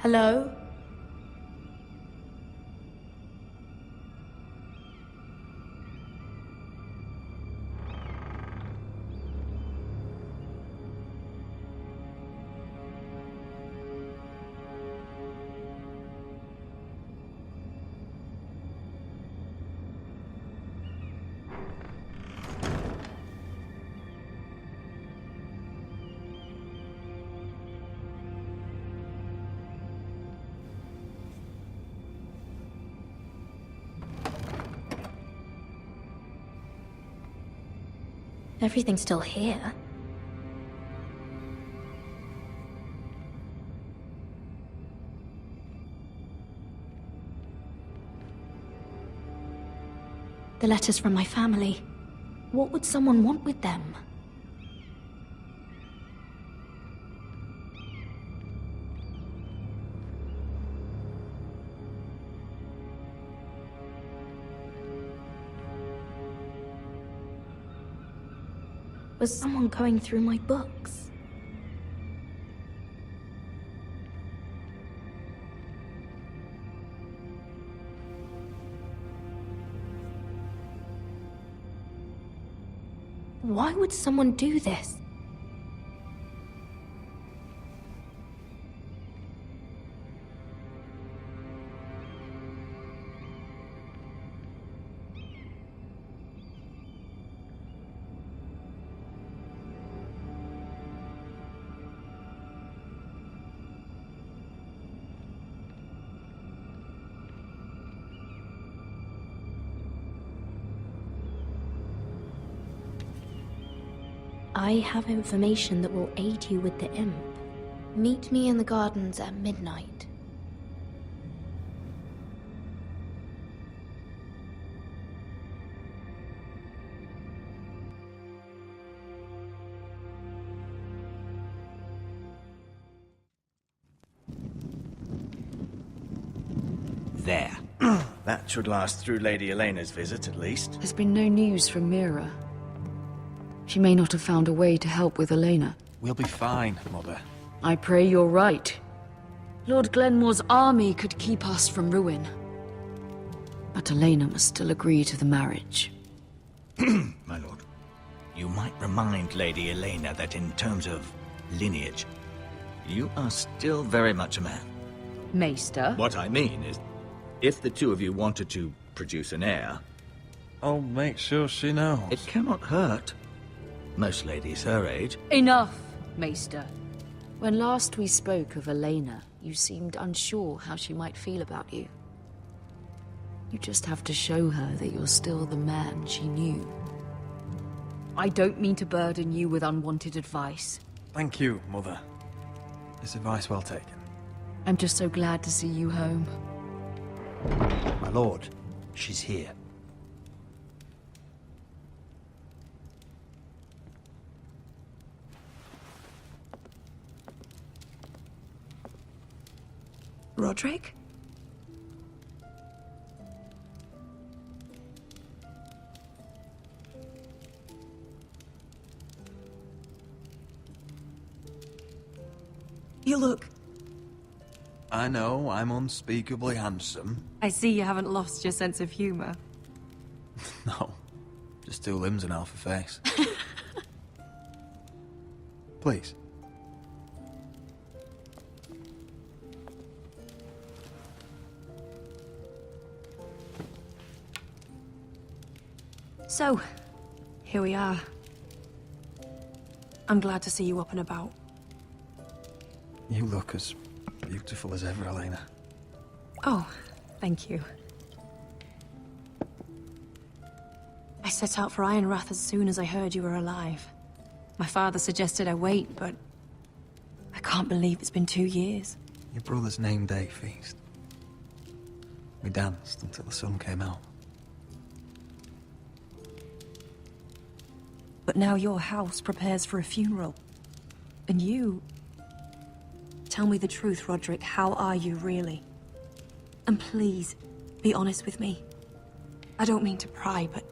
Hello? Everything's still here. The letters from my family. What would someone want with them? Was someone going through my books? Why would someone do this? I have information that will aid you with the imp. Meet me in the gardens at midnight. There. That should last through Lady Elena's visit, at least. There's been no news from Mira. She may not have found a way to help with Elena. We'll be fine, Mother. I pray you're right. Lord Glenmore's army could keep us from ruin. But Elena must still agree to the marriage. My lord, you might remind Lady Elena that in terms of lineage, you are still very much a man. Maester? What I mean is, if the two of you wanted to produce an heir, I'll make sure she knows. it cannot hurt. Most ladies her age. Enough, Maester. When last we spoke of Elena, you seemed unsure how she might feel about you. You just have to show her that you're still the man she knew. I don't mean to burden you with unwanted advice. Thank you, Mother. It's advice well taken. I'm just so glad to see you home. My lord, she's here. Roderick? You look... I know I'm unspeakably handsome. I see you haven't lost your sense of humor. No, just two limbs and half a face. Please. So, here we are. I'm glad to see you up and about. You look as beautiful as ever, Elena. Oh, thank you. I set out for Ironrath as soon as I heard you were alive. My father suggested I wait, but I can't believe it's been 2 years. Your brother's name day feast. We danced until the sun came out. But now your house prepares for a funeral. And you... Tell me the truth, Roderick. How are you, really? And please, be honest with me. I don't mean to pry, but...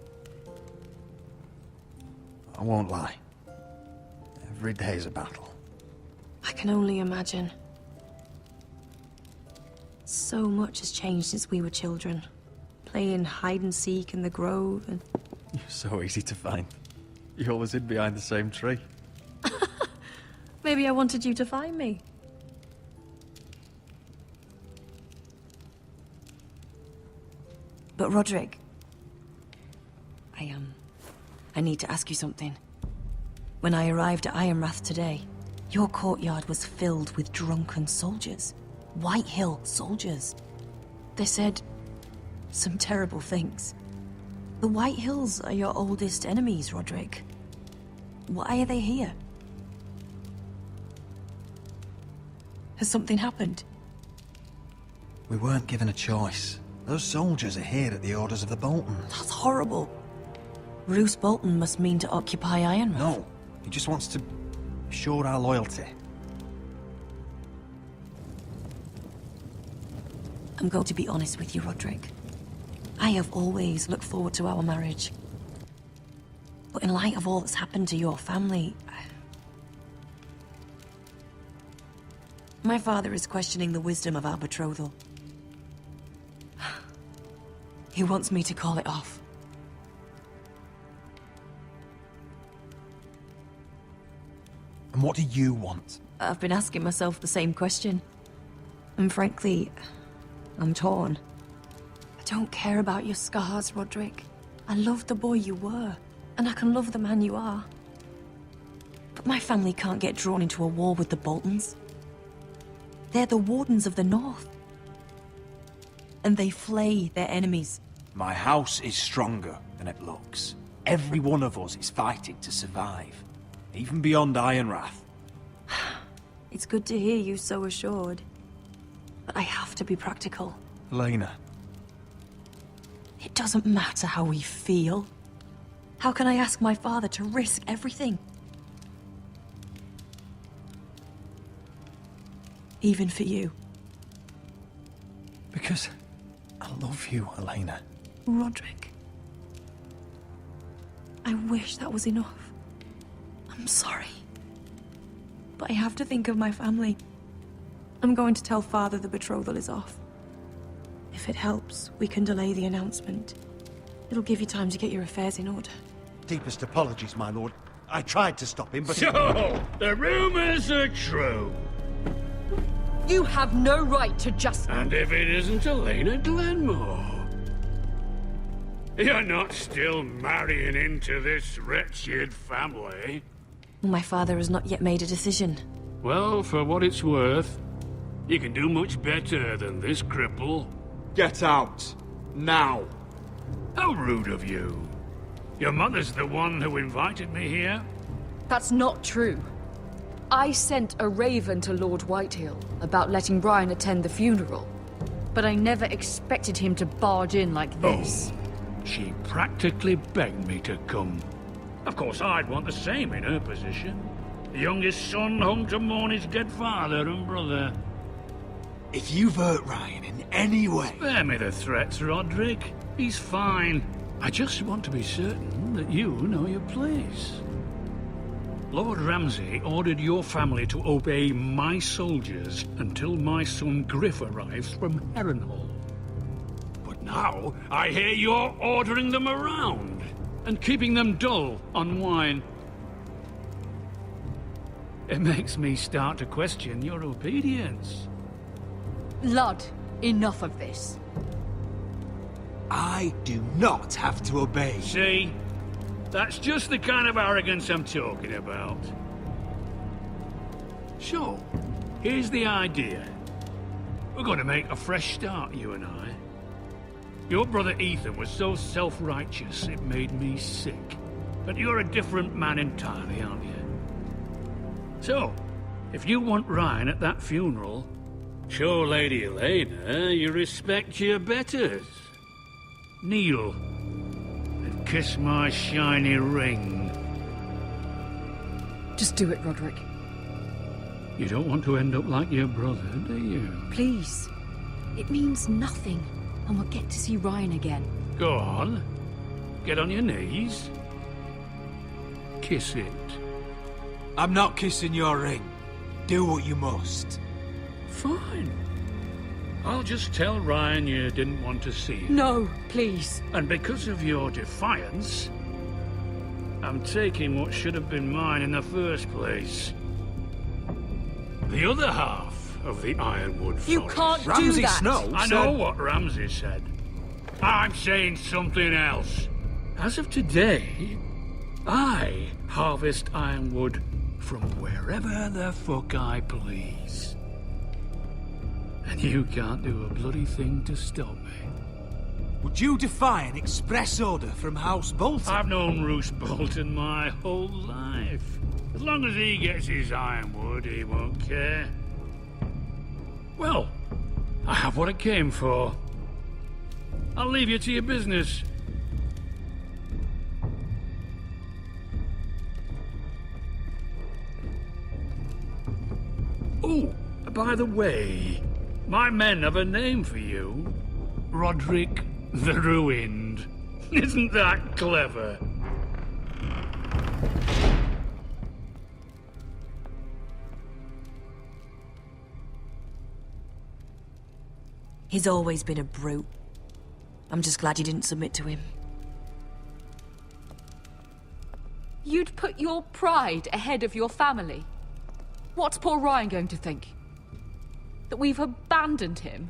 I won't lie. Every day's a battle. I can only imagine. So much has changed since we were children. Playing hide and seek in the grove and... You're so easy to find. You always hid behind the same tree. Maybe I wanted you to find me. But Roderick... I need to ask you something. When I arrived at Ironrath today, your courtyard was filled with drunken soldiers. White Hill soldiers. They said some terrible things. The White Hills are your oldest enemies, Roderick. Why are they here? Has something happened? We weren't given a choice. Those soldiers are here at the orders of the Boltons. That's horrible. Roose Bolton must mean to occupy Ironrath. No, he just wants to assure our loyalty. I'm going to be honest with you, Roderick. I have always looked forward to our marriage. But in light of all that's happened to your family... My father is questioning the wisdom of our betrothal. He wants me to call it off. And what do you want? I've been asking myself the same question. And frankly, I'm torn. I don't care about your scars, Roderick. I love the boy you were, and I can love the man you are. But my family can't get drawn into a war with the Boltons. They're the Wardens of the North. And they flay their enemies. My house is stronger than it looks. Every one of us is fighting to survive. Even beyond Ironrath. It's good to hear you so assured. But I have to be practical. Elena. It doesn't matter how we feel. How can I ask my father to risk everything? Even for you. Because I love you, Elena. Roderick. I wish that was enough. I'm sorry. But I have to think of my family. I'm going to tell Father the betrothal is off. If it helps, we can delay the announcement. It'll give you time to get your affairs in order. Deepest apologies, my lord. I tried to stop him, but... So, the rumors are true. You have no right to just... And if it isn't Elena Glenmore? You're not still marrying into this wretched family? My father has not yet made a decision. Well, for what it's worth, you can do much better than this cripple. Get out. Now. How rude of you. Your mother's the one who invited me here? That's not true. I sent a raven to Lord Whitehill about letting Brian attend the funeral. But I never expected him to barge in like this. Oh, she practically begged me to come. Of course, I'd want the same in her position. The youngest son home to mourn his dead father and brother. If you've hurt Ryan in any way... Spare me the threats, Roderick. He's fine. I just want to be certain that you know your place. Lord Ramsay ordered your family to obey my soldiers until my son Griff arrives from Harrenhal. But now, I hear you're ordering them around and keeping them dull on wine. It makes me start to question your obedience. Lud, enough of this. I do not have to obey. See? That's just the kind of arrogance I'm talking about. So, here's the idea. We're going to make a fresh start, you and I. Your brother Ethan was so self-righteous it made me sick. But you're a different man entirely, aren't you? So, if you want Ryan at that funeral, show Lady Elena you respect your betters. Kneel and kiss my shiny ring. Just do it, Roderick. You don't want to end up like your brother, do you? Please. It means nothing, and we'll get to see Ryan again. Go on. Get on your knees. Kiss it. I'm not kissing your ring. Do what you must. Fine. I'll just tell Ryan you didn't want to see him. No, please. And because of your defiance, I'm taking what should have been mine in the first place. The other half of the Ironwood Forest. You can't do Ramsay that. Snow I know what Ramsay said. I'm saying something else. As of today, I harvest ironwood from wherever the fuck I please. And you can't do a bloody thing to stop me. Would you defy an express order from House Bolton? I've known Roose Bolton my whole life. As long as he gets his ironwood, he won't care. Well, I have what I came for. I'll leave you to your business. Oh, by the way, my men have a name for you. Roderick the Ruined. Isn't that clever? He's always been a brute. I'm just glad you didn't submit to him. You'd put your pride ahead of your family. What's poor Ryan going to think? That we've abandoned him?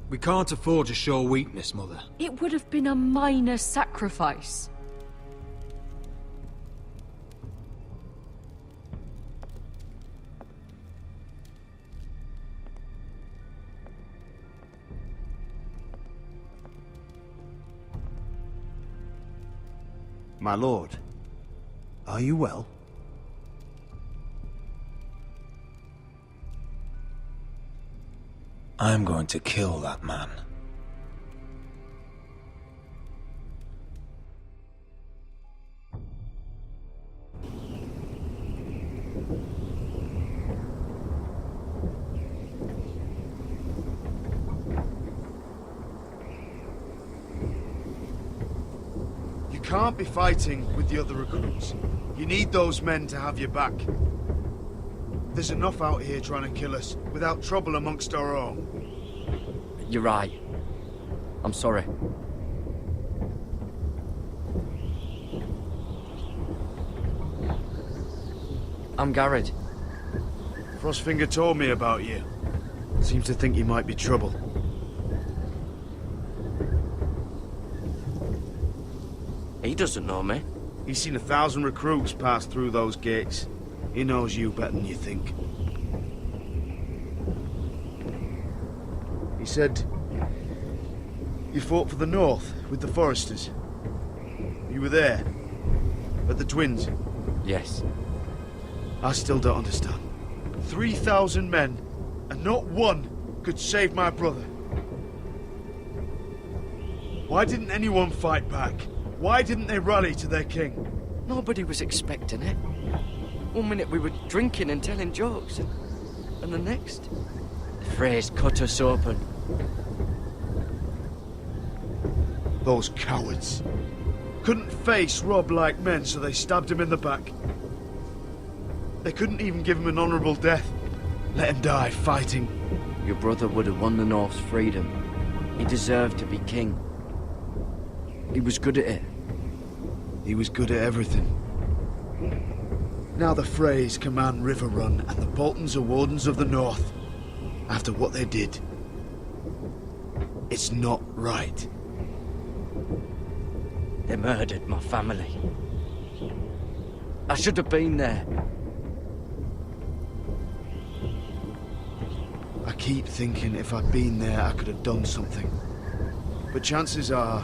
We can't afford to show weakness, Mother. It would have been a minor sacrifice. My lord, are you well? I'm going to kill that man. You can't be fighting with the other recruits. You need those men to have your back. There's enough out here trying to kill us without trouble amongst our own. You're right. I'm sorry. I'm Garrett. Frostfinger told me about you. Seems to think you might be trouble. He doesn't know me. He's seen 1,000 recruits pass through those gates. He knows you better than you think. He said you fought for the North with the Foresters. You were there, at the Twins. Yes. I still don't understand. 3,000 men, and not one could save my brother. Why didn't anyone fight back? Why didn't they rally to their king? Nobody was expecting it. One minute we were drinking and telling jokes, and the next, the Freys cut us open. Those cowards. Couldn't face Rob like men, so they stabbed him in the back. They couldn't even give him an honourable death. Let him die fighting. Your brother would have won the North's freedom. He deserved to be king. He was good at it. He was good at everything. Now the Freys command Riverrun, and the Boltons are Wardens of the North. After what they did. It's not right. They murdered my family. I should have been there. I keep thinking if I'd been there, I could have done something. But chances are,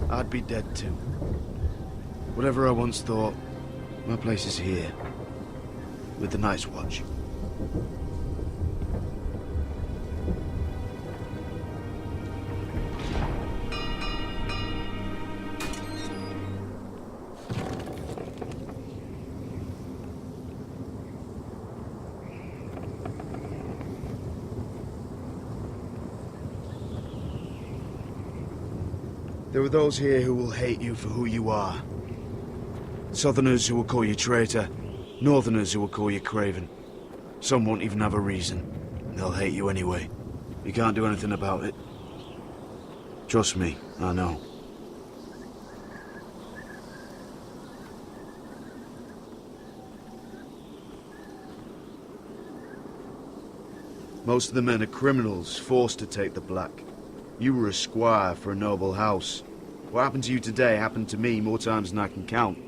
I'd be dead too. Whatever I once thought, my place is here. With the Night's Watch. There are those here who will hate you for who you are. Southerners who will call you traitor. Northerners who will call you craven. Some won't even have a reason. They'll hate you anyway. You can't do anything about it. Trust me, I know. Most of the men are criminals, forced to take the black. You were a squire for a noble house. What happened to you today happened to me more times than I can count.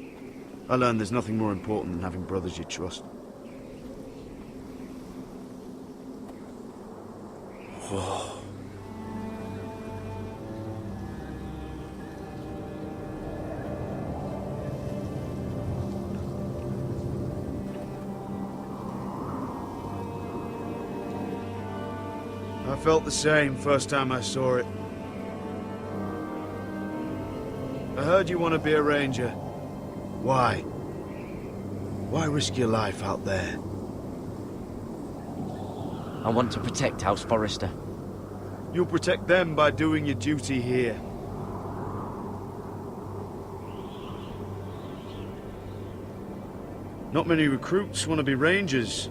I learned there's nothing more important than having brothers you trust. Whoa. I felt the same first time I saw it. I heard you want to be a ranger. Why? Why risk your life out there? I want to protect House Forrester. You'll protect them by doing your duty here. Not many recruits want to be rangers.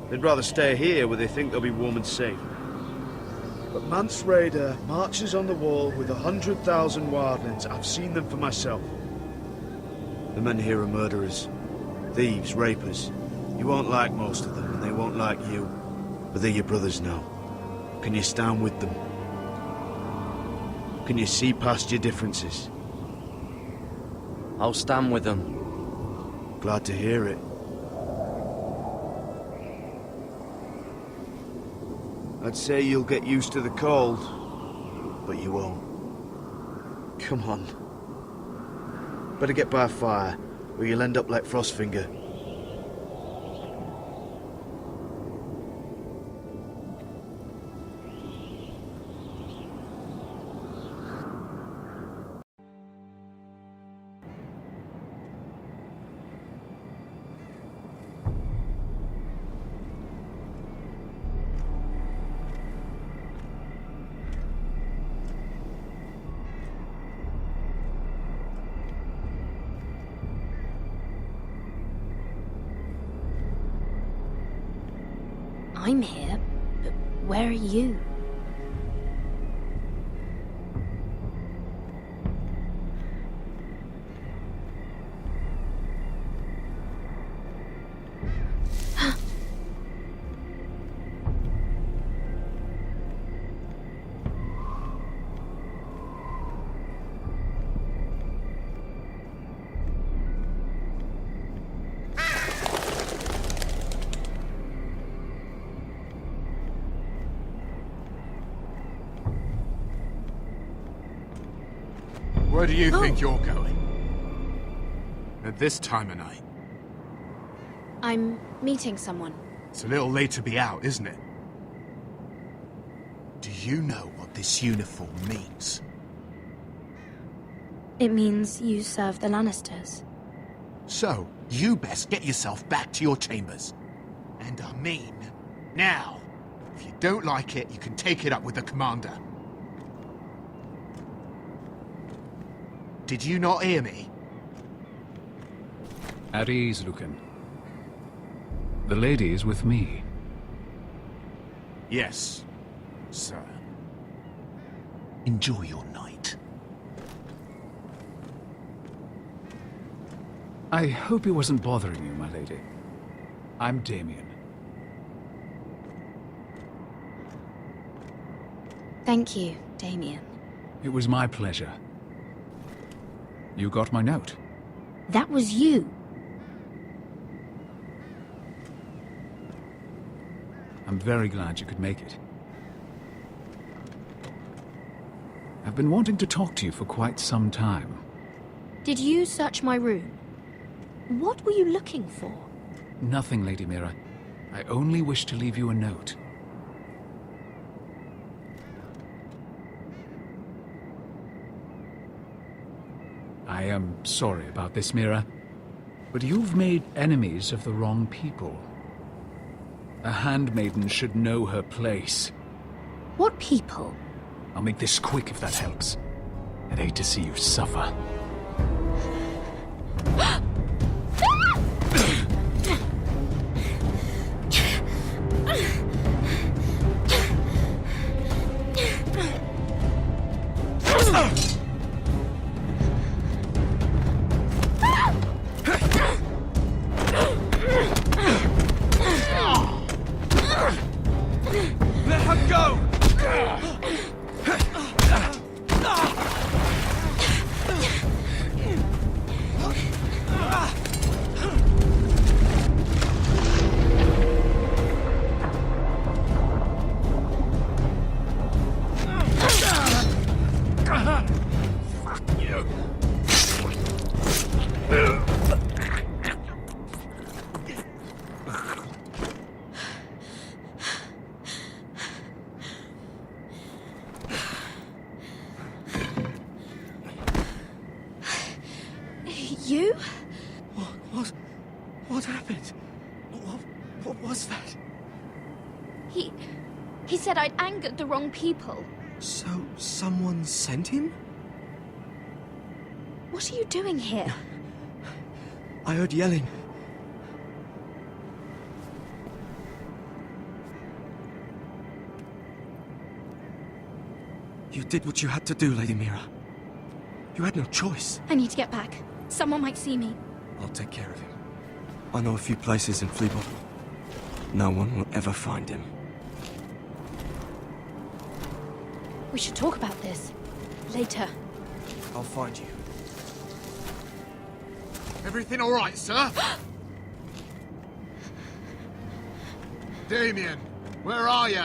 They'd rather stay here where they think they'll be warm and safe. But Mance Rayder marches on the wall with 100,000 wildlings. I've seen them for myself. The men here are murderers, thieves, rapers. You won't like most of them, and they won't like you. But they're your brothers now. Can you stand with them? Can you see past your differences? I'll stand with them. Glad to hear it. I'd say you'll get used to the cold, but you won't. Come on. Better get by a fire, or you'll end up like Frostfinger. I'm here, but where are you? Where do you think you're going? At this time of night? I'm meeting someone. It's a little late to be out, isn't it? Do you know what this uniform means? It means you serve the Lannisters. So, you best get yourself back to your chambers. And I mean, now. If you don't like it, you can take it up with the commander. Did you not hear me? At ease, Lucan. The lady is with me. Yes, sir. Enjoy your night. I hope he wasn't bothering you, my lady. I'm Damien. Thank you, Damien. It was my pleasure. You got my note. That was you. I'm very glad you could make it. I've been wanting to talk to you for quite some time. Did you search my room? What were you looking for? Nothing, Lady Mira. I only wish to leave you a note. I am sorry about this, Mira, but you've made enemies of the wrong people. A handmaiden should know her place. What people? I'll make this quick if that helps. I'd hate to see you suffer. You? What happened? What was that? He said I'd angered the wrong people. So, someone sent him? What are you doing here? I heard yelling. You did what you had to do, Lady Mira. You had no choice. I need to get back. Someone might see me. I'll take care of him. I know a few places in Fleabot. No one will ever find him. We should talk about this. Later. I'll find you. Everything all right, sir? Damien, where are you?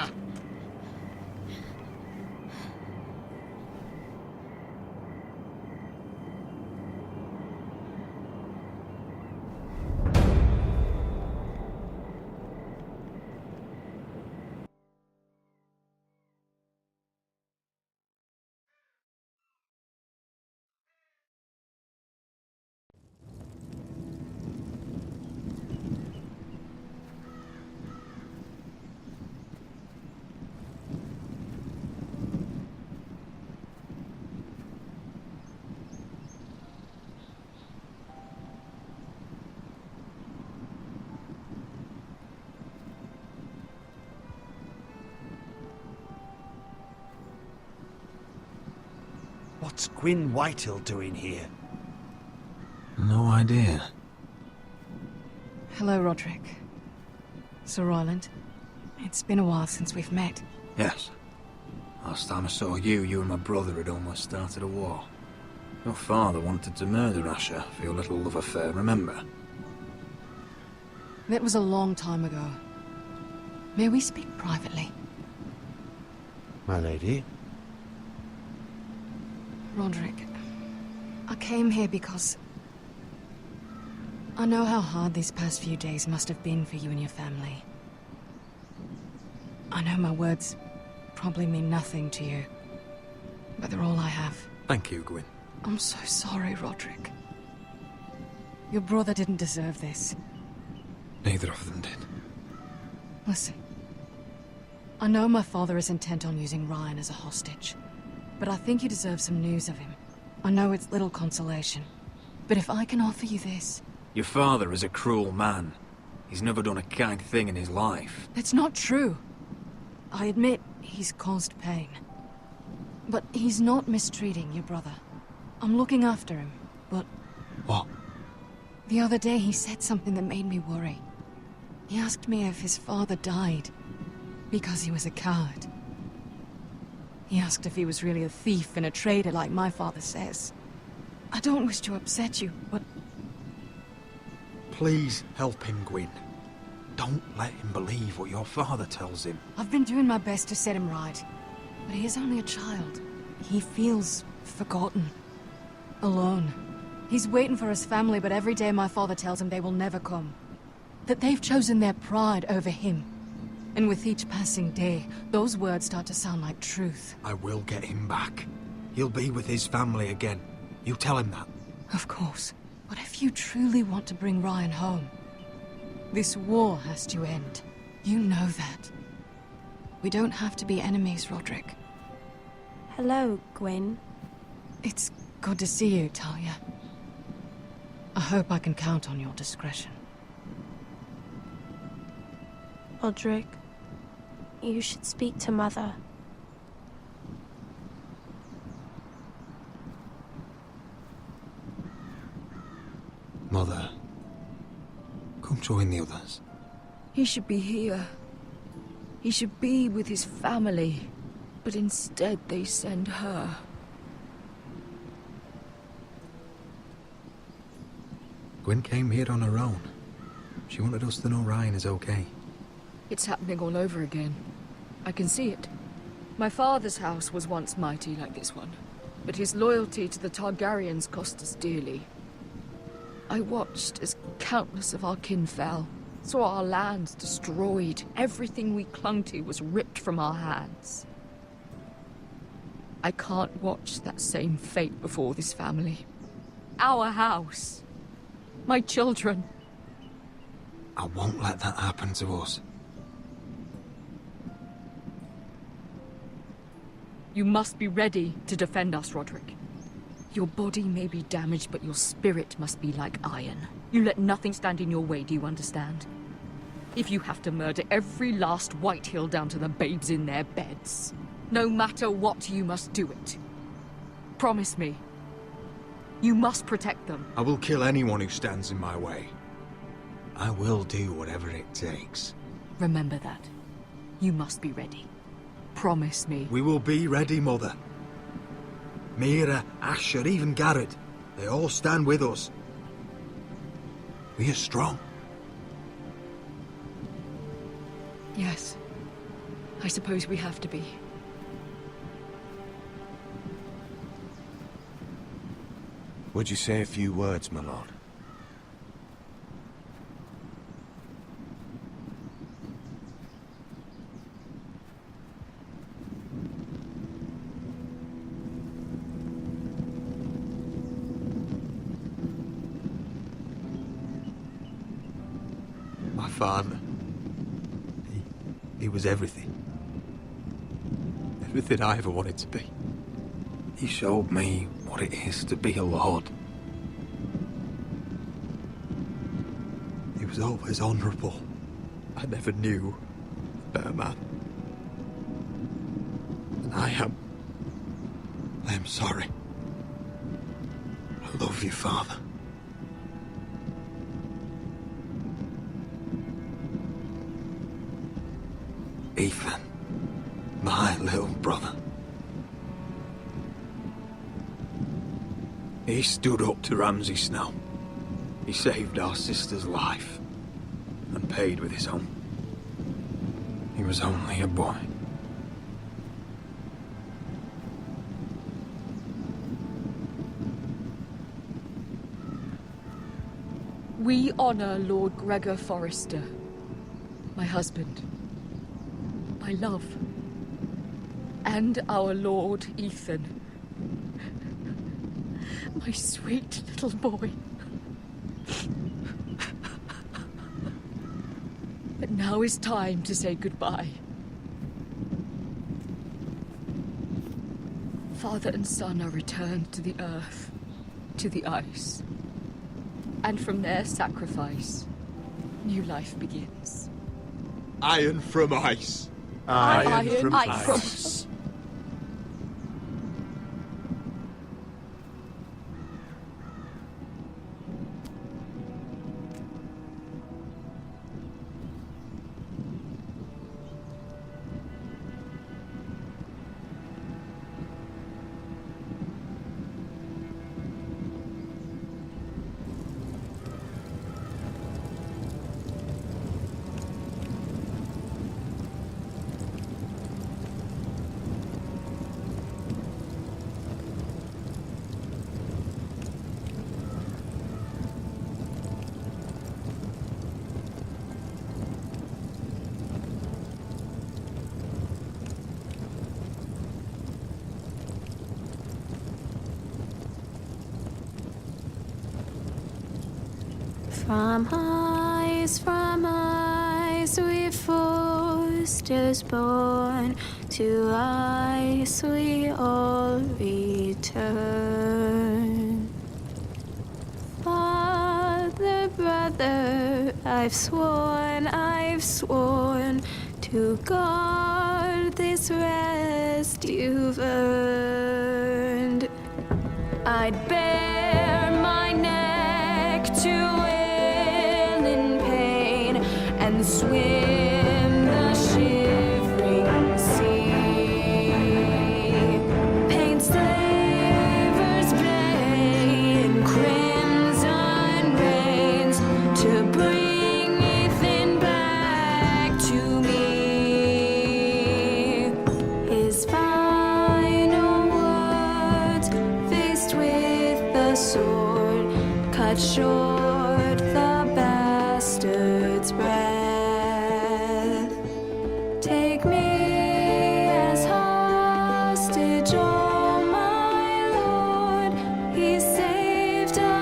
What's Gwyn Whitehill doing here? No idea. Hello, Roderick. Sir Roland. It's been a while since we've met. Yes. Last time I saw you and my brother had almost started a war. Your father wanted to murder Asher for your little love affair, remember? That was a long time ago. May we speak privately? My lady? Roderick, I came here because I know how hard these past few days must have been for you and your family. I know my words probably mean nothing to you, but they're all I have. Thank you, Gwyn. I'm so sorry, Roderick. Your brother didn't deserve this. Neither of them did. Listen, I know my father is intent on using Ryan as a hostage. But I think you deserve some news of him. I know it's little consolation, but if I can offer you this... Your father is a cruel man. He's never done a kind thing in his life. That's not true. I admit he's caused pain. But he's not mistreating your brother. I'm looking after him, but... What? The other day he said something that made me worry. He asked me if his father died because he was a coward. He asked if he was really a thief and a traitor like my father says. I don't wish to upset you, but... Please help him, Gwyn. Don't let him believe what your father tells him. I've been doing my best to set him right. But he is only a child. He feels forgotten. Alone. He's waiting for his family, but every day my father tells him they will never come. That they've chosen their pride over him. And with each passing day, those words start to sound like truth. I will get him back. He'll be with his family again. You tell him that. Of course. But if you truly want to bring Ryan home, this war has to end. You know that. We don't have to be enemies, Roderick. Hello, Gwyn. It's good to see you, Talia. I hope I can count on your discretion. Roderick, you should speak to Mother. Mother, come join the others. He should be here. He should be with his family. But instead they send her. Gwyn came here on her own. She wanted us to know Ryan is okay. It's happening all over again. I can see it. My father's house was once mighty like this one, but his loyalty to the Targaryens cost us dearly. I watched as countless of our kin fell, saw our lands destroyed, everything we clung to was ripped from our hands. I can't watch that same fate before this family. our house. My children. I won't let that happen to us. You must be ready to defend us, Roderick. Your body may be damaged, but your spirit must be like iron. You let nothing stand in your way, do you understand? If you have to murder every last Whitehill down to the babes in their beds, no matter what, you must do it. Promise me. You must protect them. I will kill anyone who stands in my way. I will do whatever it takes. Remember that. You must be ready. Promise me. We will be ready, Mother. Mira, Asher, even Garrett. They all stand with us. We are strong. Yes. I suppose we have to be. Would you say a few words, my lord? My father. He was everything. Everything I ever wanted to be. He showed me what it is to be a lord. He was always honourable. I never knew a better man. And I am sorry. I love you, Father. Ethan, my little brother. He stood up to Ramsay Snow. He saved our sister's life and paid with his own. He was only a boy. We honor Lord Gregor Forrester, my husband, my love, and our Lord Ethan, my sweet little boy. But now is time to say goodbye. Father and son are returned to the earth, to the ice. And from their sacrifice, new life begins. Iron from ice. Iron from ice. From ice, we Forsters born, to ice we all return. Father, brother, I've sworn to guard this rest you've earned. I'd bare my neck to and swim the shivering sea. Paint slavers play in crimson rains to bring Ethan back to me. His final words, faced with the sword, cut short the bastard's breath. Take me as hostage, oh my lord. He saved us.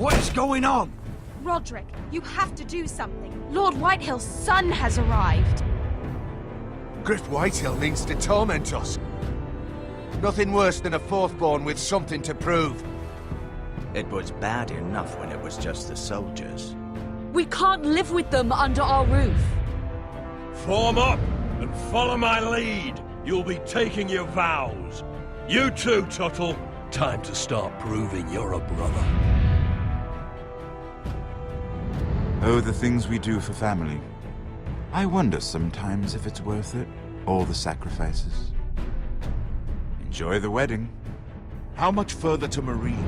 What is going on? Roderick, you have to do something. Lord Whitehill's son has arrived. Griff Whitehill means to torment us. Nothing worse than a fourthborn with something to prove. It was bad enough when it was just the soldiers. We can't live with them under our roof. Form up and follow my lead. You'll be taking your vows. You too, Tuttle. Time to start proving you're a brother. Oh, the things we do for family. I wonder sometimes if it's worth it, all the sacrifices. Enjoy the wedding. How much further to Marine?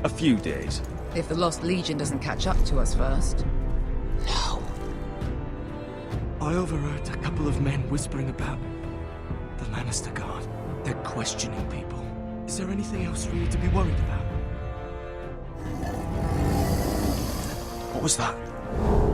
A few days. If the Lost Legion doesn't catch up to us first. No. I overheard a couple of men whispering about the Lannister Guard. They're questioning people. Is there anything else we need to be worried about? What was that?